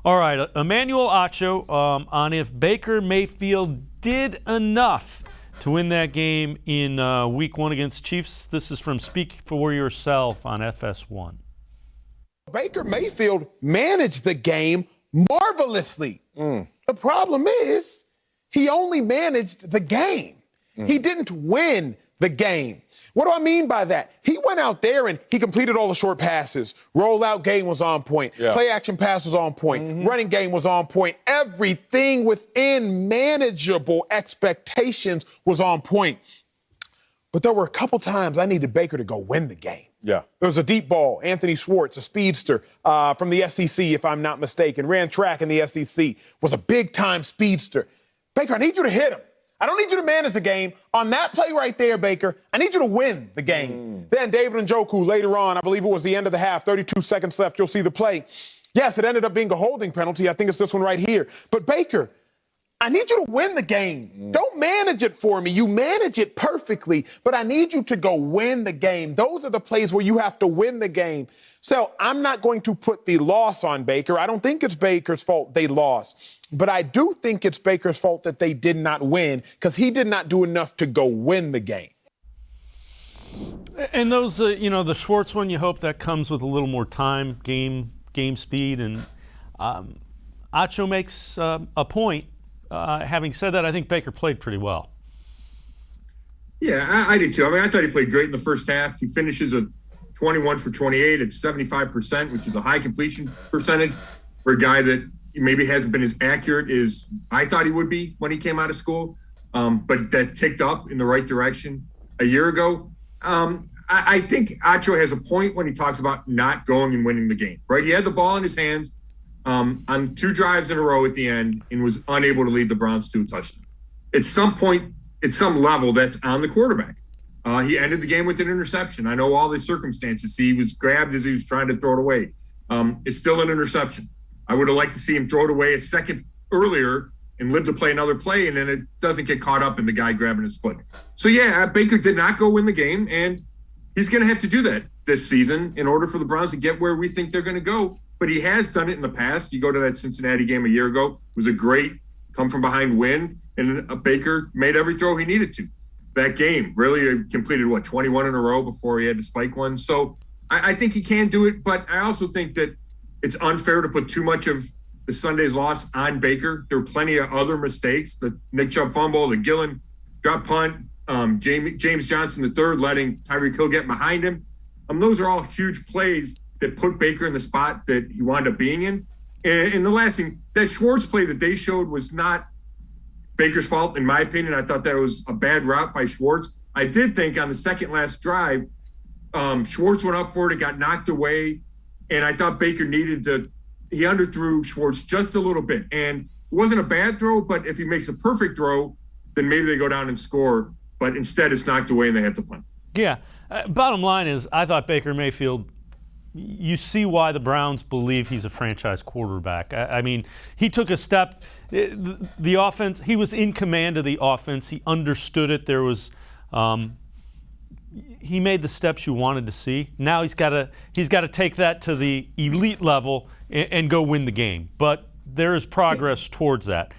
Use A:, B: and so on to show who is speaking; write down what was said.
A: All right, Emmanuel Acho on if Baker Mayfield did enough to win that game in Week 1 against Chiefs. This is from Speak for Yourself on FS1.
B: Baker Mayfield managed the game marvelously. The problem is he only managed the game. He didn't win the game. What do I mean by that? He went out there and he completed all the short passes. Rollout game was on point. Play action pass was on point. Running game was on point. Everything within manageable expectations was on point. But there were a couple times I needed Baker to go win the game. There was a deep ball. Anthony Schwartz, a speedster from the SEC, if I'm not mistaken, ran track in the SEC, was a big-time speedster. Baker, I need you to hit him. I don't need you to manage the game. On that play right there, Baker, I need you to win the game. Then David Njoku later on, I believe it was the end of the half, 32 seconds left, you'll see the play. Yes, it ended up being a holding penalty. I think it's this one right here. But Baker, I need you to win the game. Don't manage it for me. You manage it perfectly, but I need you to go win the game. Those are the plays where you have to win the game. So I'm not going to put the loss on Baker. I don't think it's Baker's fault they lost, but I do think it's Baker's fault that they did not win because he did not do enough to go win the game.
A: And those, the Schwartz one, you hope that comes with a little more time, game speed, and Acho makes a point. Having said that, I think Baker played pretty well.
C: Yeah, I did too. I mean, I thought he played great in the first half. He finishes with 21 for 28 at 75%, which is a high completion percentage for a guy that maybe hasn't been as accurate as I thought he would be when he came out of school, but that ticked up in the right direction a year ago. I think Acho has a point when he talks about not going and winning the game, right? He had the ball in his hands on 2 drives in a row at the end and was unable to lead the Browns to a touchdown. At some point, at some level, that's on the quarterback. He ended the game with an interception. I know all the circumstances. He was grabbed as he was trying to throw it away. It's still an interception. I would have liked to see him throw it away a second earlier and live to play another play, and then it doesn't get caught up in the guy grabbing his foot. So, yeah, Baker did not go win the game, and he's going to have to do that this season in order for the Browns to get where we think they're going to go. But he has done it in the past. You go to that Cincinnati game a year ago. It was a great come-from-behind win, and Baker made every throw he needed to. That game really completed, 21 in a row before he had to spike one. So I think he can do it, but I also think that it's unfair to put too much of the Sunday's loss on Baker. There were plenty of other mistakes, the Nick Chubb fumble, the Gillen drop punt, James Johnson III letting Tyreek Hill get behind him. Those are all huge plays that put Baker in the spot that he wound up being in. And the last thing, that Schwartz play that they showed was not Baker's fault, in my opinion. I thought that was a bad route by Schwartz. I did think on the second last drive, Schwartz went up for it, it got knocked away, and I thought Baker he underthrew Schwartz just a little bit. And it wasn't a bad throw, but if he makes a perfect throw, then maybe they go down and score. But instead it's knocked away and they have to punt.
A: Yeah. Bottom line is I thought Baker Mayfield, you see why the Browns believe he's a franchise quarterback. I mean, he took a step. The offense, he was in command of the offense. He understood it. There was, he made the steps you wanted to see. Now he's got to take that to the elite level and go win the game. But there is progress towards that.